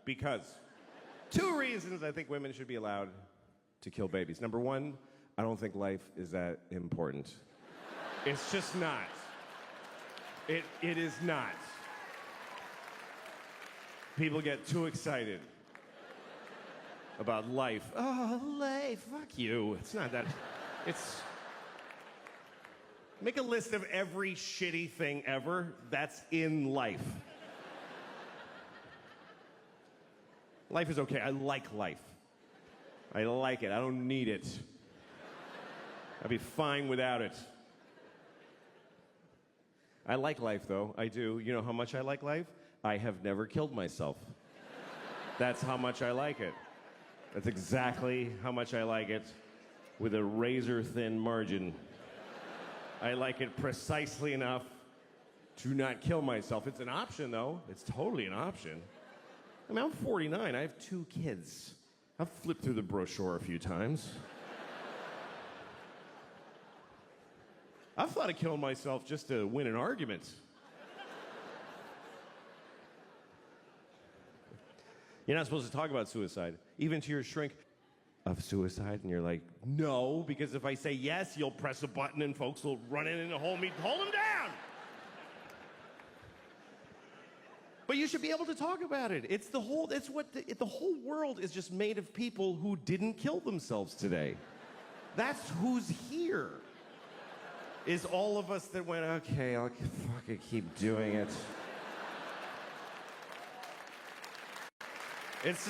because 2 reasons I think women should be allowed to kill babies. Number 1, I don't think life is that important. It's just not. It is not. People get too excited about life. Oh, life, fuck you. It's not that. It's. Make a list of every shitty thing ever that's in life. Life is okay. I like life. I like it. I don't need it. I'd be fine without it. I like life, though. I do. You know how much I like life? I have never killed myself. That's how much I like it. That's exactly how much I like it, with a razor-thin margin. I like it precisely enough to not kill myself. It's an option, though. It's totally an option. I mean, I'm 49. I have 2 kids. I've flipped through the brochure a few times. I've thought of killing myself just to win an argument. You're not supposed to talk about suicide, even to your shrink. Of suicide, and you're like, no, because if I say yes, you'll press a button and folks will run in and hold him down. But you should be able to talk about it. It's the whole world is just made of people who didn't kill themselves today. That's who's here. Is all of us that went, okay, I'll fucking keep doing it. It's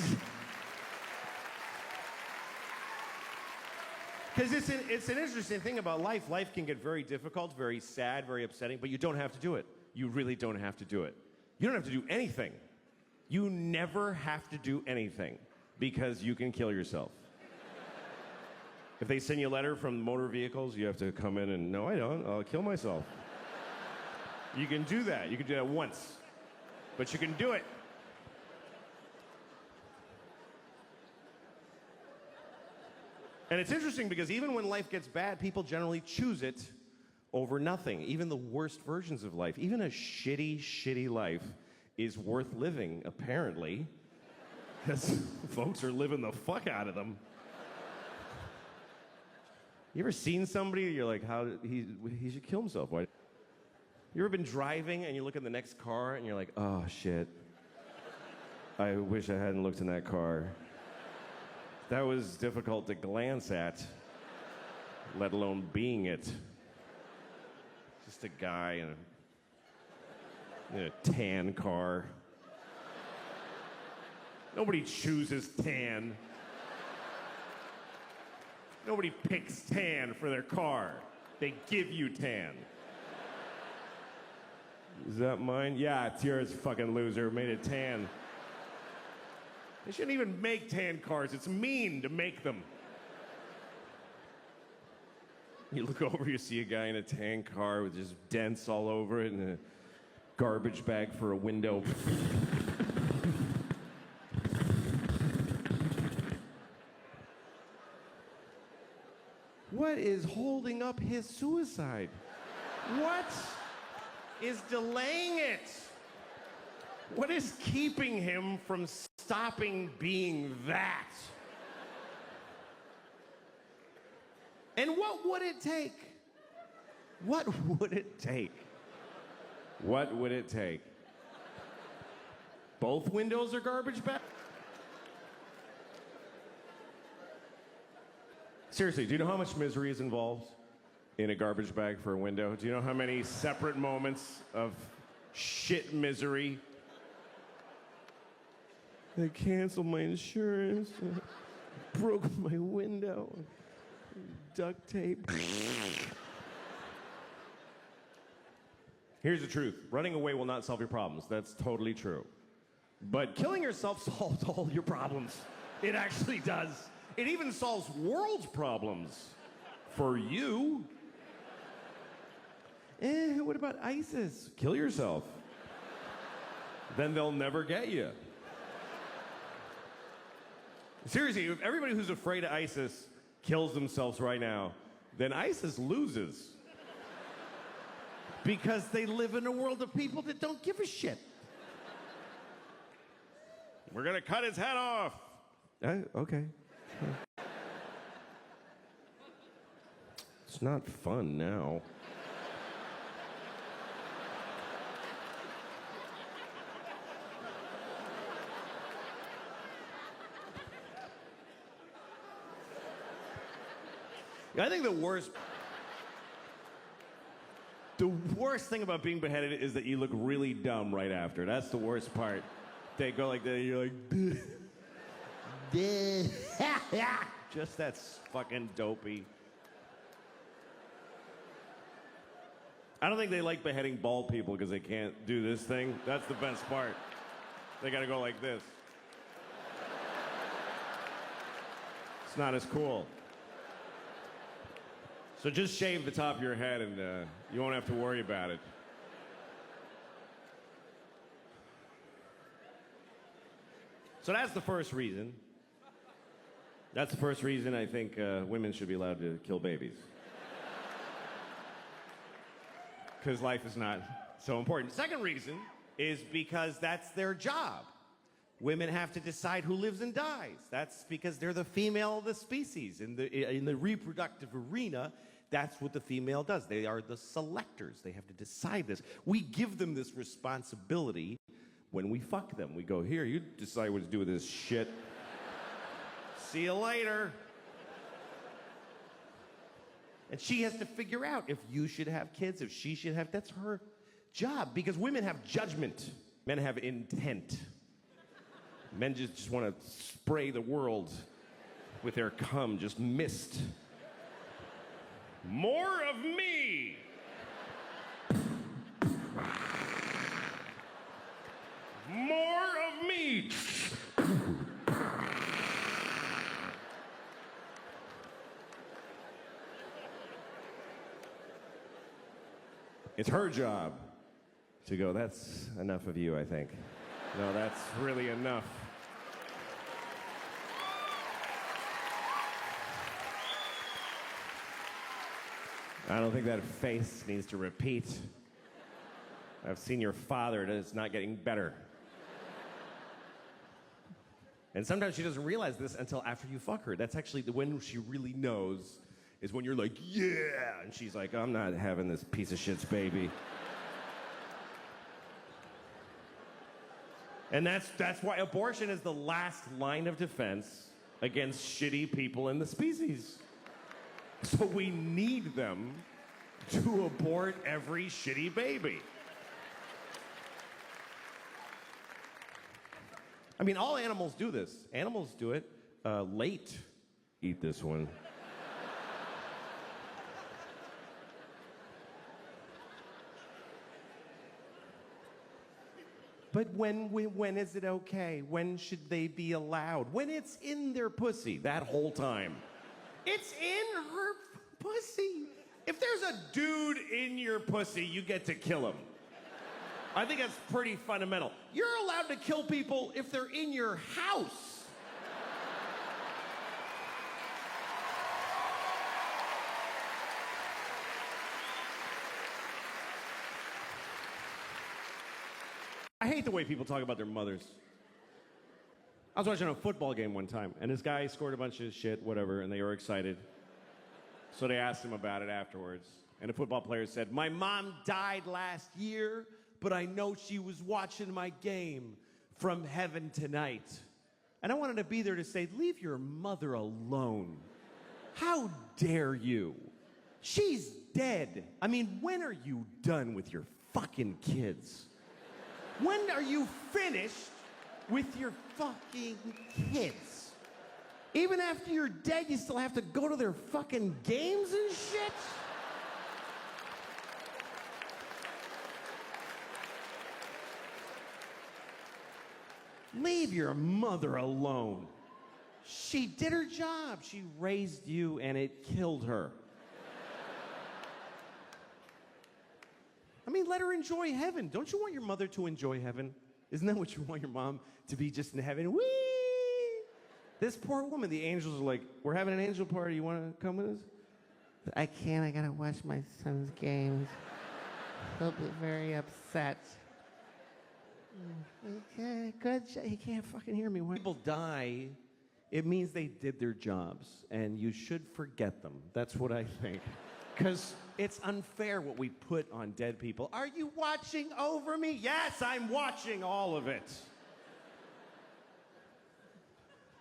because it's an interesting thing about life. Life can get very difficult, very sad, very upsetting, but you don't have to do it. You really don't have to do it. You don't have to do anything. You never have to do anything because you can kill yourself. If they send you a letter from motor vehicles, you have to come in and, no, I don't. I'll kill myself. You can do that. You can do that once. But you can do it. And it's interesting because even when life gets bad, people generally choose it over nothing. Even the worst versions of life, even a shitty, shitty life is worth living, apparently, because folks are living the fuck out of them. You ever seen somebody, you're like, he should kill himself. Why? You ever been driving and you look in the next car and you're like, oh, shit. I wish I hadn't looked in that car. That was difficult to glance at, let alone being it. Just a guy in a tan car. Nobody chooses tan. Nobody picks tan for their car. They give you tan. Is that mine? Yeah, it's yours, fucking loser. Made it tan. They shouldn't even make tan cars. It's mean to make them. You look over, you see a guy in a tan car with just dents all over it and a garbage bag for a window. What is holding up his suicide? What is delaying it? What is keeping him from stopping being that? And what would it take? What would it take? What would it take? Both windows are garbage bags? Seriously, do you know how much misery is involved in a garbage bag for a window? Do you know how many separate moments of shit misery? They canceled my insurance, broke my window, duct tape. Here's the truth. Running away will not solve your problems. That's totally true. But killing yourself solves all your problems. It actually does. It even solves world's problems. For you. What about ISIS? Kill yourself. Then they'll never get you. Seriously, if everybody who's afraid of ISIS kills themselves right now, then ISIS loses. Because they live in a world of people that don't give a shit. We're gonna cut his head off. Okay. It's not fun now. I think the worst thing about being beheaded is that you look really dumb right after. That's the worst part. They go like that, and you're like, just that's fucking dopey. I don't think they like beheading bald people because they can't do this thing. That's the best part. They gotta go like this. It's not as cool. So just shave the top of your head and you won't have to worry about it. So that's the first reason. That's the first reason I think women should be allowed to kill babies. Because life is not so important. Second reason is because that's their job. Women have to decide who lives and dies. That's because they're the female of the species. In the reproductive arena, that's what the female does. They are the selectors. They have to decide this. We give them this responsibility when we fuck them. We go, here, you decide what to do with this shit. See you later. And she has to figure out if you should have kids, if she should have. That's her job. Because women have judgment. Men have intent. Men just want to spray the world with their cum, just mist. More of me! More of me! It's her job to go, that's enough of you, I think. No, that's really enough. I don't think that face needs to repeat. I've seen your father, and it's not getting better. And sometimes she doesn't realize this until after you fuck her. That's actually when she really knows, is when you're like, yeah! And she's like, I'm not having this piece of shit's baby. And that's why abortion is the last line of defense against shitty people in the species. So we need them to abort every shitty baby. I mean, all animals do this. Animals do it late. Eat this one. But when is it okay? When should they be allowed? When it's in their pussy, that whole time. It's in her pussy. If there's a dude in your pussy, you get to kill him. I think that's pretty fundamental. You're allowed to kill people if they're in your house. I hate the way people talk about their mothers. I was watching a football game one time, and this guy scored a bunch of shit, whatever, and they were excited. So they asked him about it afterwards. And the football player said, my mom died last year, but I know she was watching my game from heaven tonight. And I wanted to be there to say, leave your mother alone. How dare you? She's dead. I mean, when are you done with your fucking kids? When are you finished with your fucking kids? Even after you're dead, you still have to go to their fucking games and shit? Leave your mother alone. She did her job. She raised you and it killed her. I mean, let her enjoy heaven. Don't you want your mother to enjoy heaven? Isn't that what you want your mom to be, just in heaven? Whee! This poor woman, the angels are like, we're having an angel party. You want to come with us? I can't. I got to watch my son's games. He'll be very upset. Okay, good. He can't fucking hear me. When people die, it means they did their jobs, and you should forget them. That's what I think. Because it's unfair what we put on dead people. Are you watching over me? Yes, I'm watching all of it.